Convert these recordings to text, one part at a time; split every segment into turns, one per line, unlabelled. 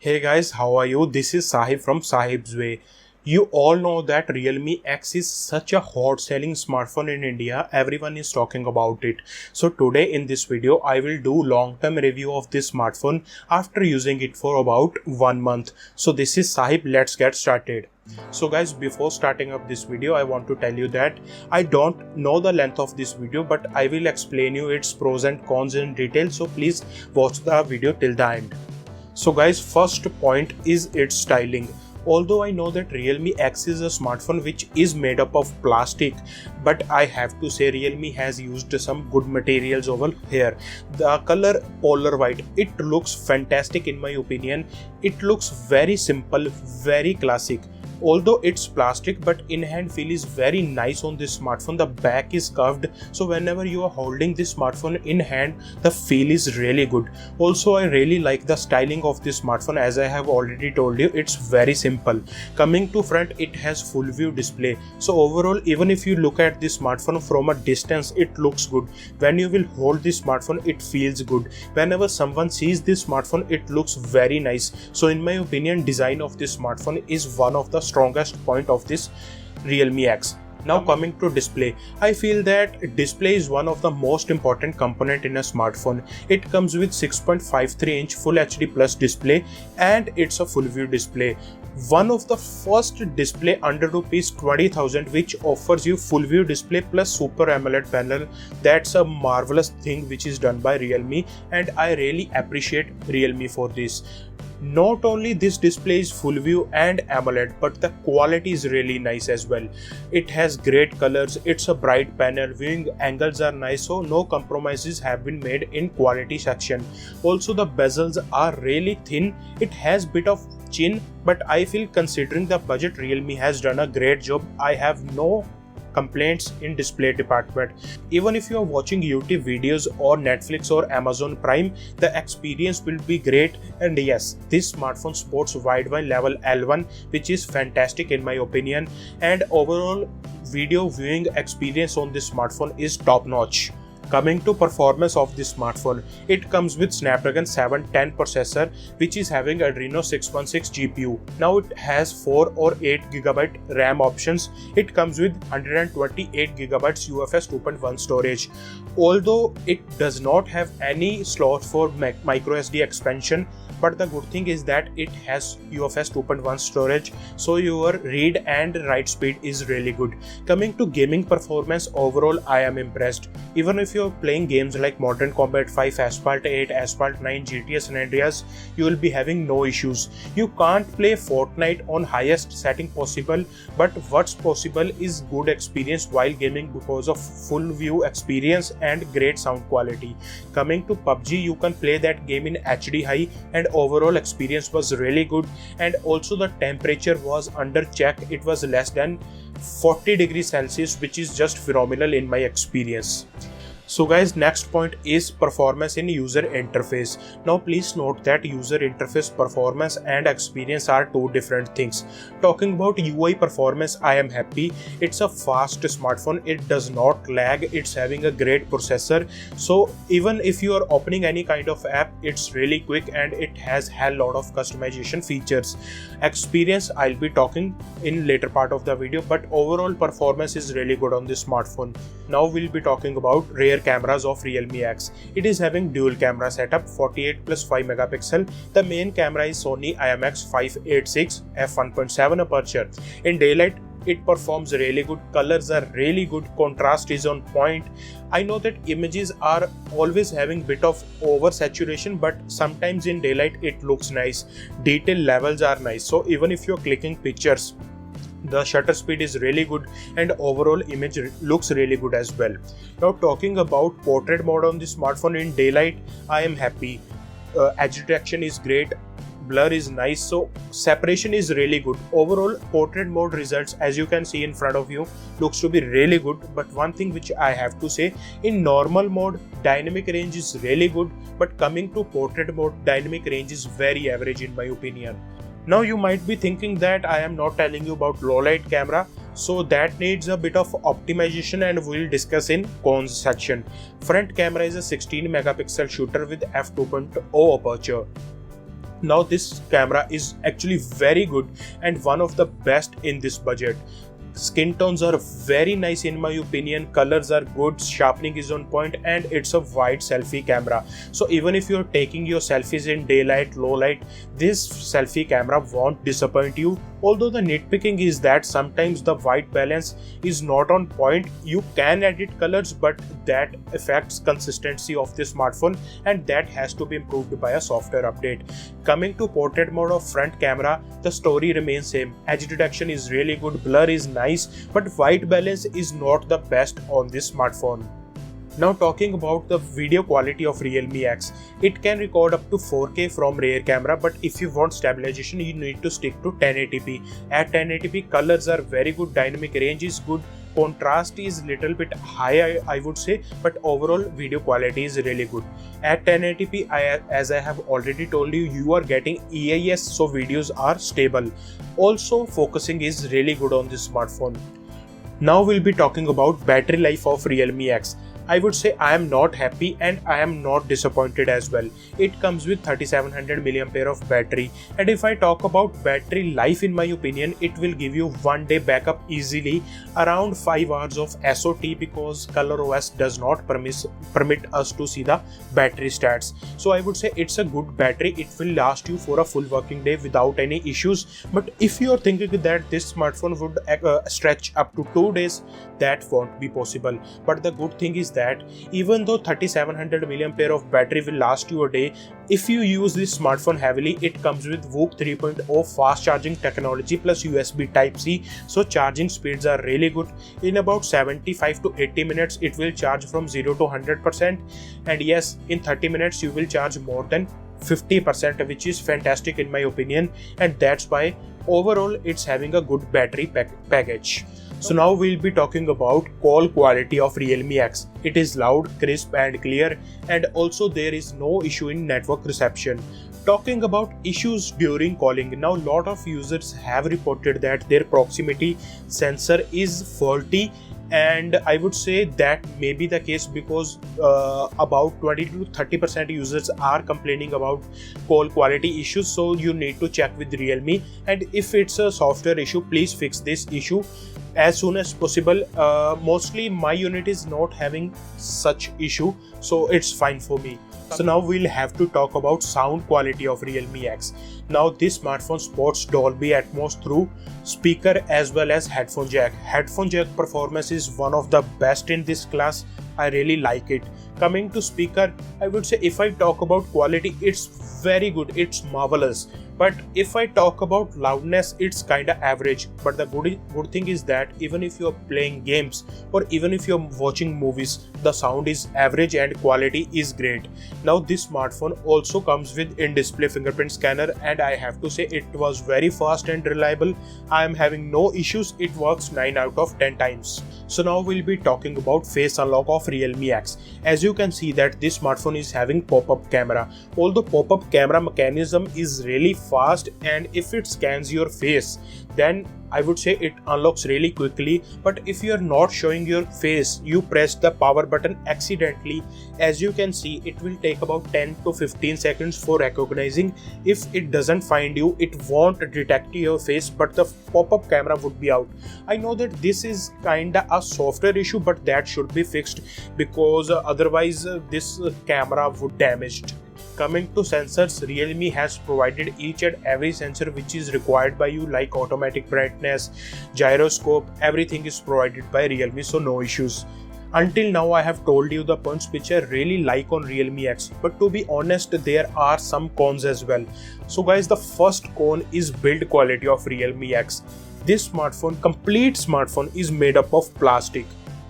Hey guys, how are you? This is Sahib from Sahib's Way. You all know that Realme X is such a hot selling smartphone in India. Everyone is talking about it. So today in this video, I will do long term review of this smartphone after using it for about 1 month. So this is Sahib. Let's get started. So guys, before starting up this video, I want to tell you that I don't know the length of this video, but I will explain you its pros and cons in detail. So please watch the video till the end. So guys, first point is its styling. Although I know that Realme X is a smartphone which is made up of plastic, but I have to say Realme has used some good materials over here. The color polar white, it looks fantastic in my opinion. It looks very simple, very classic. Although it's plastic, but in hand feel is very nice on this smartphone. The back is curved, so whenever you are holding this smartphone in hand, the feel is really good. Also, I really like the styling of this smartphone. As I have already told you, it's very simple. Coming to front, it has full view display. So overall, even if you look at this smartphone from a distance, it looks good. When you will hold this smartphone, it feels good. Whenever someone sees this smartphone, it looks very nice. So in my opinion, design of this smartphone is one of the strongest point of this Realme X. Now coming to display, I feel that display is one of the most important component in a smartphone. It comes with 6.53-inch Full HD Plus display and it's a full view display. One of the first display under rupees 20,000 which offers you full view display plus Super AMOLED panel. That's a marvelous thing which is done by Realme, and I really appreciate Realme for this. Not only this display is full view and AMOLED, but the quality is really nice as well. It has great colors, it's a bright panel, viewing angles are nice, so no compromises have been made in quality section. Also the bezels are really thin, it has bit of chin, but I feel considering the budget, Realme has done a great job. I have no complaints in display department. Even if you are watching YouTube videos or Netflix or Amazon Prime, the experience will be great. And yes, this smartphone supports wideband level L1, which is fantastic in my opinion, and overall video viewing experience on this smartphone is top notch. Coming to performance of this smartphone, it comes with Snapdragon 710 processor which is having Adreno 616 GPU. Now it has 4 or 8 GB RAM options. It comes with 128 GB UFS 2.1 storage. Although it does not have any slot for micro SD expansion, but the good thing is that it has UFS 2.1 storage, so your read and write speed is really good. Coming to gaming performance, overall I am impressed. Even if you're playing games like Modern Combat 5, Asphalt 8, Asphalt 9, GTA San Andreas, you will be having no issues. You can't play Fortnite on highest setting possible, but what's possible is good experience while gaming because of full view experience and great sound quality. Coming to PUBG, you can play that game in HD high and overall experience was really good, and also the temperature was under check. It was less than 40 degrees Celsius, which is just phenomenal in my experience. So guys, next point is performance in user interface. Now please note that user interface performance and experience are two different things. Talking about UI performance, I am happy. It's a fast smartphone, it does not lag, it's having a great processor. So even if you are opening any kind of app, it's really quick and it has hell lot of customization features. Experience I'll be talking in later part of the video, but overall performance is really good on this smartphone. Now we'll be talking about rear cameras of Realme X. It is having dual camera setup, 48 plus 5 megapixel. The main camera is Sony IMX586 f1.7 aperture. In daylight, it performs really good, colors are really good, contrast is on point. I know that images are always having bit of oversaturation, but sometimes in daylight it looks nice. Detail levels are nice, so even if you're clicking pictures, the shutter speed is really good and overall image looks really good as well. Now talking about portrait mode on this smartphone, in daylight I am happy. Edge detection is great, blur is nice, so separation is really good. Overall portrait mode results, as you can see in front of you, looks to be really good. But one thing which I have to say, in normal mode dynamic range is really good, but coming to portrait mode, dynamic range is very average in my opinion. Now you might be thinking that I am not telling you about low light camera, so that needs a bit of optimization and we'll discuss in cons section. Front camera is a 16 megapixel shooter with f2.0 aperture. Now this camera is actually very good and one of the best in this budget. Skin tones are very nice in my opinion, colors are good, sharpening is on point, and it's a wide selfie camera. So even if you're taking your selfies in daylight, low light, this selfie camera won't disappoint you. Although the nitpicking is that sometimes the white balance is not on point. You can edit colors, but that affects consistency of the smartphone, and that has to be improved by a software update. Coming to portrait mode of front camera, the story remains same. Edge detection is really good, blur is nice, but white balance is not the best on this smartphone. Now talking about the video quality of Realme X, it can record up to 4K from rear camera, but if you want stabilization you need to stick to 1080p. At 1080p colors are very good, dynamic range is good, contrast is little bit high I would say, but overall video quality is really good. At 1080p, as I have already told you, you are getting EIS, so videos are stable. Also focusing is really good on this smartphone. Now we'll be talking about battery life of Realme X. I would say I am not happy and I am not disappointed as well. It comes with 3700 mAh of battery, and if I talk about battery life, in my opinion it will give you 1 day backup easily, around 5 hours of SOT, because ColorOS does not permit us to see the battery stats. So I would say it's a good battery, it will last you for a full working day without any issues. But if you are thinking that this smartphone would stretch up to 2 days, that won't be possible. But the good thing is that even though 3700 mAh of battery will last you a day, if you use this smartphone heavily, it comes with Whoop 3.0 fast charging technology plus USB Type-C, so charging speeds are really good. In about 75 to 80 minutes it will charge from 0 to 100%, and yes, in 30 minutes you will charge more than 50%, which is fantastic in my opinion, and that's why overall it's having a good battery package. So now we'll be talking about call quality of Realme X. It is loud, crisp and clear, and also there is no issue in network reception. Talking about issues during calling, now lot of users have reported that their proximity sensor is faulty, and I would say that may be the case because about 20 to 30% users are complaining about call quality issues. So you need to check with Realme, and if it's a software issue, please fix this issue as soon as possible. Mostly my unit is not having such issue, so it's fine for me. So now we'll have to talk about sound quality of Realme X. Now this smartphone supports Dolby Atmos through speaker as well as headphone jack. Headphone jack performance is one of the best in this class. I really like it. Coming to speaker, I would say if I talk about quality, it's very good, it's marvelous. But if I talk about loudness, it's kinda average. But the good thing is that even if you're playing games or even if you're watching movies, the sound is average and quality is great. Now this smartphone also comes with in-display fingerprint scanner, and I have to say it was very fast and reliable. I am having no issues, it works 9 out of 10 times. So now we'll be talking about face unlock of Realme X. As you can see that this smartphone is having pop-up camera. Although pop-up camera mechanism is really fast, and if it scans your face, then I would say it unlocks really quickly. But if you are not showing your face, you press the power button accidentally, as you can see it will take about 10 to 15 seconds for recognizing. If it doesn't find you, it won't detect your face, but the pop-up camera would be out. I know that this is kinda a software issue, but that should be fixed because otherwise this camera would damaged. Coming to sensors, Realme has provided each and every sensor which is required by you, like automatic brightness, gyroscope, everything is provided by Realme, so no issues. Until now I have told you the points which I really like on Realme X, but to be honest there are some cons as well. So guys, the first con is build quality of Realme X. This complete smartphone is made up of plastic.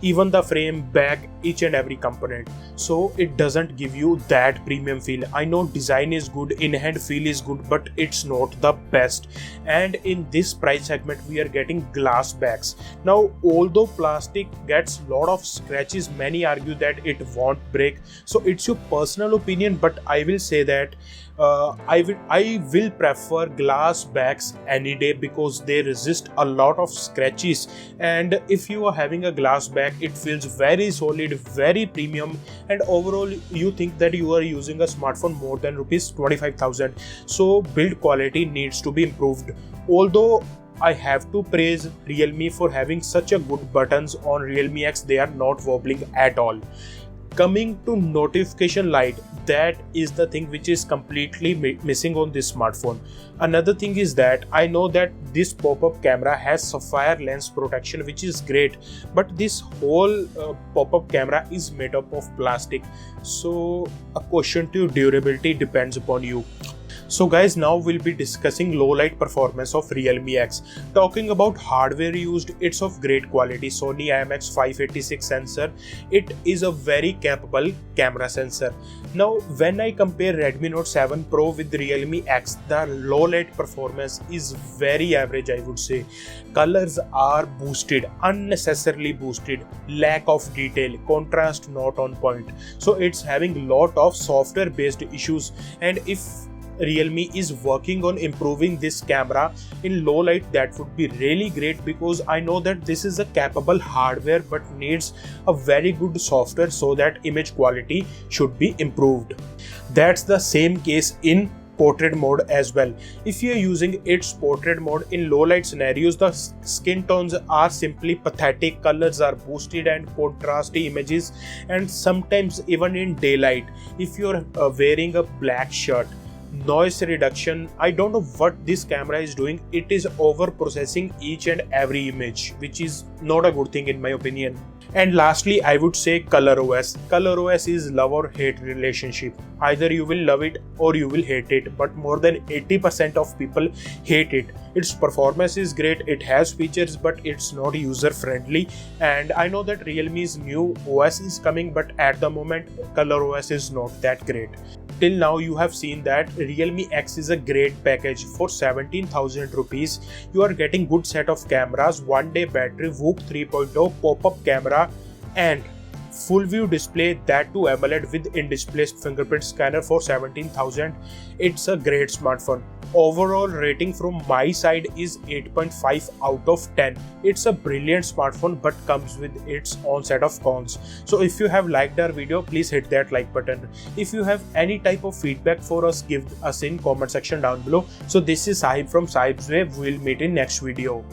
Even the frame, back, each and every component, so it doesn't give you that premium feel. I know design is good, in-hand feel is good, but it's not the best. And in this price segment we are getting glass backs. Now although plastic gets lot of scratches, many argue that it won't break, so it's your personal opinion, but I will say that I will prefer glass backs any day because they resist a lot of scratches. And if you are having a glass back, it feels very solid, very premium, and overall you think that you are using a smartphone more than rupees 25,000. So build quality needs to be improved. Although I have to praise Realme for having such a good buttons on Realme X, they are not wobbling at all. Coming to notification light, that is the thing which is completely missing on this smartphone. Another thing is that I know that this pop-up camera has sapphire lens protection, which is great, but this whole pop-up camera is made up of plastic, so a question to durability depends upon you. So guys, now we'll be discussing low light performance of Realme X. Talking about hardware used, it's of great quality. Sony IMX586 sensor. It is a very capable camera sensor. Now when I compare Redmi Note 7 Pro with Realme X, the low light performance is very average, I would say. Colors are boosted, unnecessarily boosted, lack of detail, contrast not on point. So it's having lot of software based issues, and if Realme is working on improving this camera in low light, that would be really great, because I know that this is a capable hardware but needs a very good software so that image quality should be improved. That's the same case in portrait mode as well. If you are using its portrait mode in low light scenarios, the skin tones are simply pathetic, colors are boosted and contrasty images, and sometimes even in daylight. If you are wearing a black shirt, noise reduction, I don't know what this camera is doing. It is over processing each and every image, which is not a good thing in my opinion. And lastly, I would say ColorOS. ColorOS is love or hate relationship. Either you will love it or you will hate it, but more than 80% of people hate it. Its performance is great, it has features, but it's not user friendly. And I know that Realme's new OS is coming, but at the moment ColorOS is not that great. Till now you have seen that Realme X is a great package. For 17,000 rupees you are getting good set of cameras, 1-day battery, VOOC 3.0, pop-up camera and full view display, that too AMOLED with in-display fingerprint scanner for 17,000. It's a great smartphone. Overall rating from my side is 8.5 out of 10. It's a brilliant smartphone but comes with its own set of cons. So if you have liked our video, please hit that like button. If you have any type of feedback for us, give us in comment section down below. So this is Sahib from Sahib's Way. We'll meet in next video.